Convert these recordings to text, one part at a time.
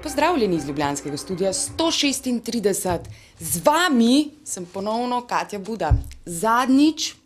Pozdravljeni iz ljubljanskega studia 136. Z vami sem ponovno Katja Buda.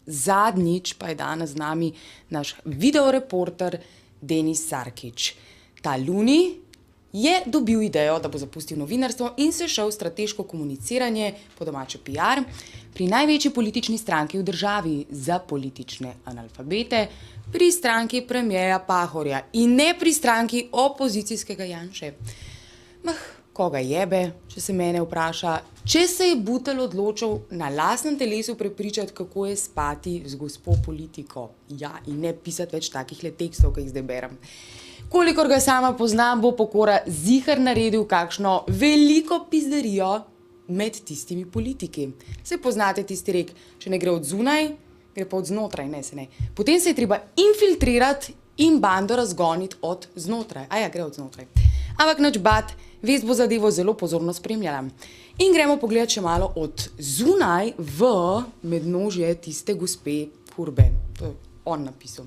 Zadnjič pa je danes z nami naš videoreporter Denis Sarkić. Ta Luni je dobil idejo, da bo zapustil novinarstvo in se šel v strateško komuniciranje, po domače PR, pri največji politični stranki v državi za politične analfabete, pri stranki premierja Pahorja in ne pri stranki opozicijskega Janše. Koga jebe, če se mene vpraša, če se je Butelj odločil na lastnem telesu prepričati, kako je spati z gospo politiko. Ja, in ne pisati več takih tekstov, ki jih zdaj berem. Kolikor ga sama poznam, bo pokora zihar naredil kakšno veliko pizderijo med tistimi politiki. Se poznate tisti rek, če ne gre od zunaj, gre pa od znotraj, ne. Potem se je treba infiltrirati in bando razgoniti od znotraj. Gre od znotraj. Ampak nič bat, vest bo zadevo zelo pozorno spremljala. In gremo pogledati še malo od zunaj v mednožje tiste gospe Purbe. To je on napisal.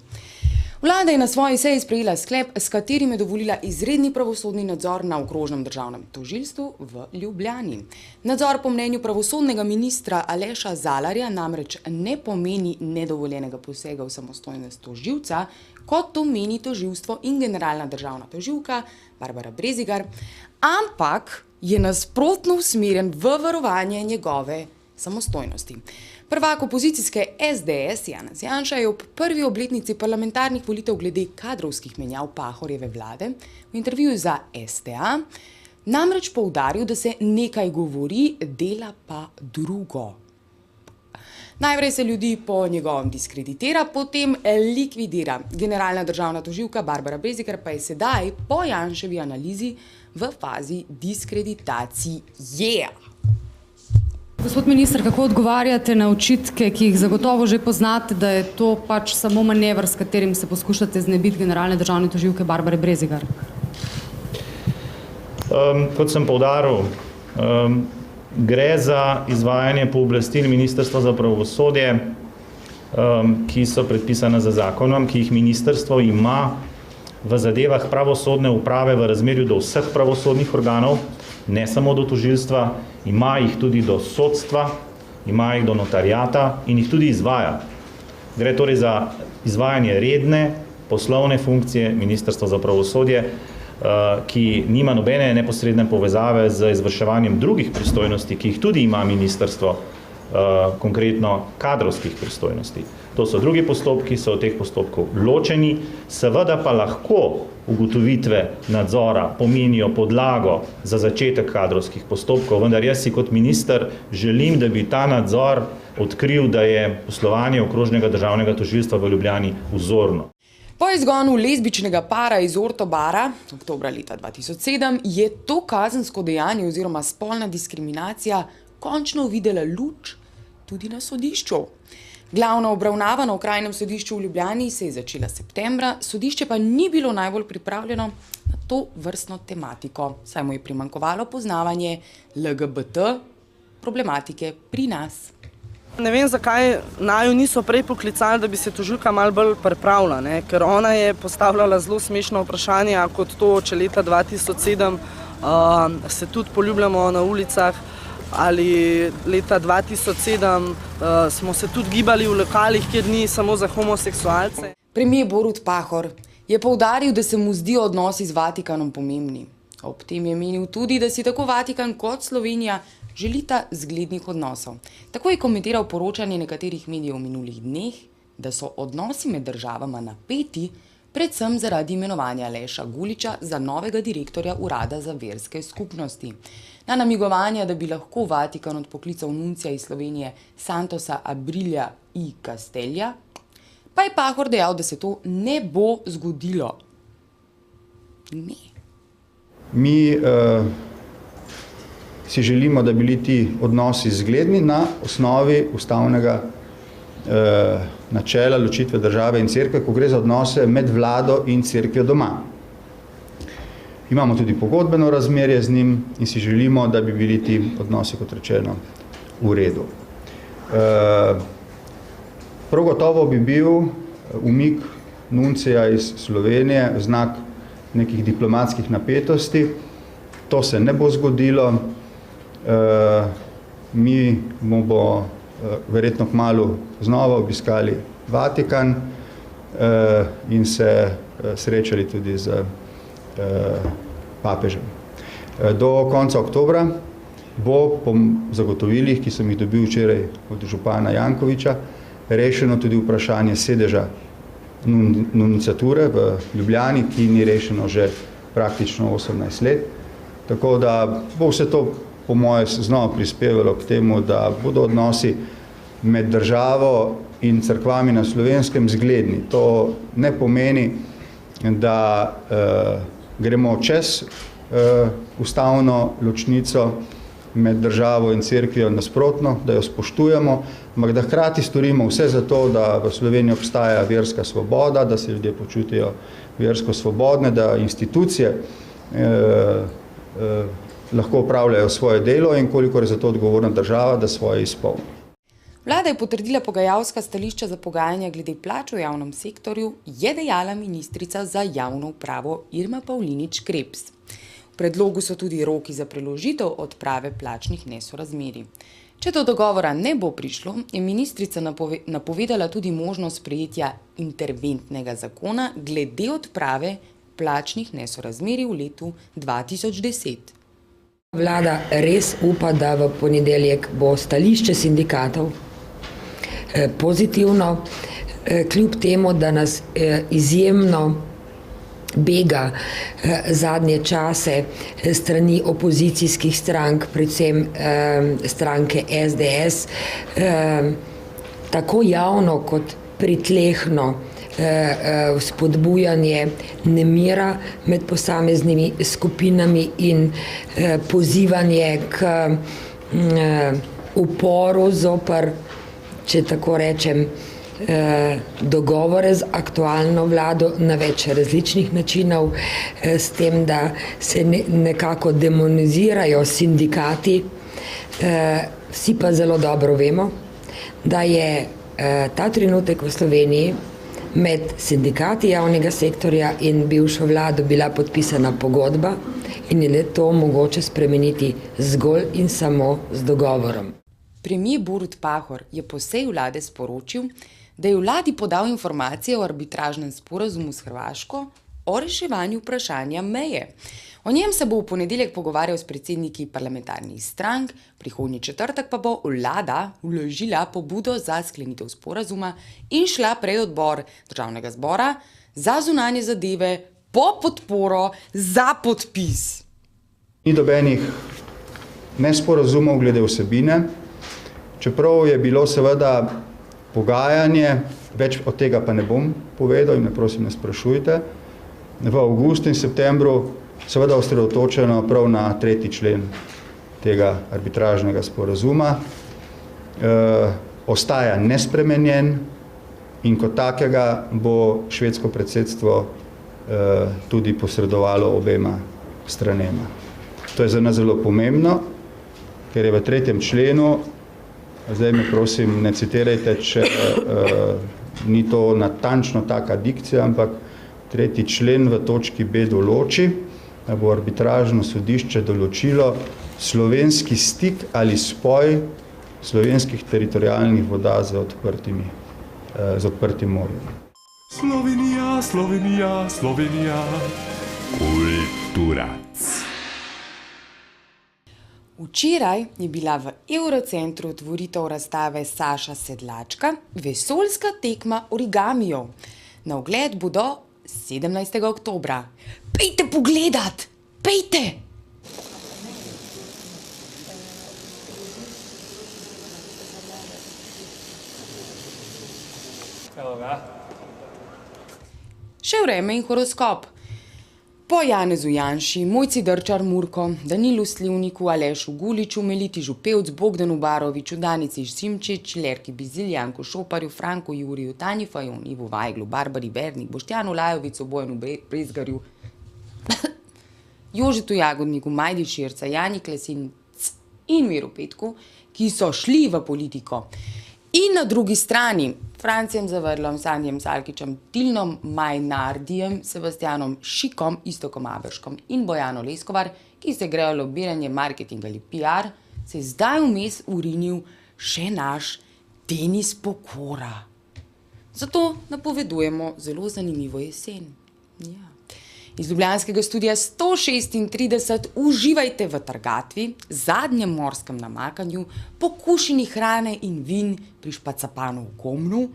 Vlada je na svoji seji sprejela sklep, s katerim je dovolila izredni pravosodni nadzor na okrožnem državnem tožilstvu v Ljubljani. Nadzor po mnenju pravosodnega ministra Aleša Zalarja namreč ne pomeni nedovoljenega posega v samostojnost tožilca, kot to meni tožilstvo in generalna državna tožilka Barbara Brezigar, ampak je nasprotno usmerjen v varovanje njegove samostojnosti. Prvak opozicijske SDS Janez Janša je ob prvi obletnici parlamentarnih volitev glede kadrovskih menjav Pahorjeve vlade v intervjuju za STA namreč poudaril, da se nekaj govori, dela pa drugo. Najprej se ljudi po njegovem diskreditira, potem likvidira. Generalna državna tožilka Barbara Brezigar pa je sedaj po Janševi analizi v fazi diskreditacije. Gospod minister, kako odgovarjate na očitke, ki jih zagotovo že poznate, da je to pač samo manever, s katerim se poskušate znebiti generalne državne tožilke Barbare Brezigar? Kot sem poudaril, gre za izvajanje pooblastil Ministrstva za pravosodje, ki so predpisane za zakonom, ki jih ministrstvo ima v zadevah pravosodne uprave v razmerju do vseh pravosodnih organov, ne samo do tožilstva, ima jih tudi do sodstva, ima jih do notarijata in jih tudi izvaja. Gre torej za izvajanje redne poslovne funkcije Ministrstva za pravosodje, ki nima nobene neposredne povezave z izvrševanjem drugih pristojnosti, ki jih tudi ima ministrstvo, konkretno kadrovskih pristojnosti. To so drugi postopki, so od teh postopkov ločeni, seveda pa lahko ugotovitve nadzora pomenijo podlago za začetek kadrovskih postopkov, vendar jaz si kot minister želim, da bi ta nadzor odkril, da je poslovanje okrožnega državnega tožilstva v Ljubljani vzorno. Po izgonu lezbičnega para iz Ortobara, oktobra leta 2007, je to kazensko dejanje oziroma spolna diskriminacija končno uvidela luč tudi na sodišču. Glavna obravnava na okrajnem sodišču v Ljubljani se je začela septembra, sodišče pa ni bilo najbolj pripravljeno na to vrstno tematiko, saj mu je primanjkovalo poznavanje LGBT problematike pri nas. Ne vem, zakaj naju niso prej poklicali, da bi se tožilka malo bolj pripravila, ker ona je postavljala zelo smešno vprašanje, kot to, če leta 2007 se tudi poljubljamo na ulicah, ali leta 2007 smo se tudi gibali v lokalih, kjer ni samo za homoseksualce. Premier Borut Pahor je poudaril, da se mu zdijo odnosi z Vatikanom pomembni. Ob tem je menil tudi, da si tako Vatikan kot Slovenija želita zglednih odnosov. Tako je komentiral poročanje nekaterih medijev v minulih dneh, da so odnosi med državama napeti, predvsem zaradi imenovanja Aleša Guliča za novega direktorja Urada za verske skupnosti. Na namigovanja, da bi lahko Vatikan odpoklical nuncija iz Slovenije Santosa Abrilja i Castellja, pa je Pahor dejal, da se to ne bo zgodilo. Ne. Mi si želimo, da bili ti odnosi zgledni na osnovi ustavnega načela ločitve države in cerkve, ko gre za odnose med vlado in cerkvijo doma. Imamo tudi pogodbeno razmerje z njim in si želimo, da bi bili ti odnosi, kot rečeno, v redu. Prav gotovo bi bil umik nuncija iz Slovenije znak nekih diplomatskih napetosti. To se ne bo zgodilo. Mi bomo verjetno kmalu znova obiskali Vatikan in se srečali tudi z papežem. Do konca oktobra bo po zagotovilih, ki sem jih dobil včeraj od župana Jankoviča, rešeno tudi vprašanje sedeža nunciature v Ljubljani, ki ni rešeno že praktično 18 let. Tako da bo vse to po moje znova prispevalo k temu, da bodo odnosi med državo in cerkvami na Slovenskem zgledni. To ne pomeni, da gremo čez ustavno ločnico med državo in cerkvijo, nasprotno, da jo spoštujemo, ampak da hkrati storimo vse za to, da v Sloveniji obstaja verska svoboda, da se ljudje počutijo versko svobodne, da institucije lahko upravljajo svoje delo in kolikor je za to odgovorna država, da svoje izpolni. Vlada je potrdila pogajalska stališča za pogajanja glede plač v javnem sektorju, je dejala ministrica za javno upravo Irma Pavlinič Krebs. V predlogu so tudi roki za preložitev odprave plačnih nesorazmerij. Če do dogovora ne bo prišlo, je ministrica napovedala tudi možnost sprejetja interventnega zakona glede odprave plačnih nesorazmerij v letu 2010. Vlada res upa, da v ponedeljek bo stališče sindikatov pozitivno, kljub temu, da nas izjemno bega zadnje čase strani opozicijskih strank, predvsem stranke SDS, tako javno kot pritlehno spodbujanje nemira med posameznimi skupinami in pozivanje k uporu zoper, če tako rečem, dogovore z aktualno vlado na več različnih načinov, s tem, da se nekako demonizirajo sindikati. Vsi pa zelo dobro vemo, da je ta trenutek v Sloveniji med sindikati javnega sektorja in bivšo vlado bila podpisana pogodba in je le to mogoče spremeniti zgolj in samo z dogovorom. Premier Borut Pahor je po seji vlade sporočil, da je vladi podal informacije o arbitražnem sporazumu s Hrvaško o reševanju vprašanja meje. O njem se bo v ponedeljek pogovarjal s predsedniki parlamentarnih strank, prihodnji četrtek pa bo vlada vložila pobudo za sklenitev sporazuma in šla pred odbor Državnega zbora za zunanje zadeve po podporo za podpis. Ni nobenih nesporazumov glede vsebine, čeprav je bilo seveda pogajanje, več od tega pa ne bom povedal in me prosim ne sprašujte, v avgustu in septembru seveda osredotočeno prav na 3. člen tega arbitražnega sporazuma. Ostaja nespremenjen in kot takega bo švedsko predsedstvo tudi posredovalo obema stranema. To je za nas zelo pomembno, ker je v 3. členu, zdaj me prosim ne citirajte, če ni to natančno taka dikcija, ampak 3. člen v točki B določi, da bo arbitražno sodišče določilo slovenski stik ali spoj slovenskih teritorialnih voda z odprtim morjem. Slovenija, Slovenija, Slovenija, kulturac. Včeraj je bila v Eurocentru otvoritev razstave Saša Sedlačka vesoljska tekma origamijev. Na ogled bo do 17. oktobra. Pejte pogledat! Pejte! Še vreme in horoskop. Po Janezu Janši, Mojci Drčar Murko, Danilu Slivniku, Alešu Guliču, Meliti Župevc, Bogdanu Baroviču, Danici Simčič, Lerki Bizilj, Janku Šoparju, Franku Juriju, Tanji Fajon, Ivu Vajglu, Barbari Bernik, Boštjanu Lajovicu, Bojanu Brezgarju Jožetu Jagodniku, Majdi Širca, Jani Klesin in Miru Petku, ki so šli v politiko. In na drugi strani Francijem Zavrlom, Sandijem Salkičem, Tilnom Majnardijem, Sebastianom Šikom, Iztokom Aberškom in Bojano Leskovar, ki se grejo lobiranje, marketing ali PR, se je zdaj vmes urinil še naš Denis Pokora. Zato napovedujemo zelo zanimivo jesen. Ja. Iz ljubljanskega studia 136 uživajte v trgatvi, zadnjem morskem namakanju, pokušini hrane in vin pri špacapanu v Komnu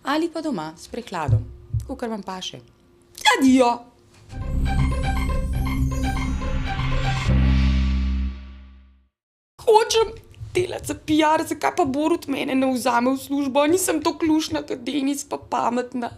ali pa doma s prehladom, kakor vam paše. Adijo! Hočem delati za PR, zakaj pa Borut mene ne vzame v službo? Nisem to klušna kot Denis, pa pametna.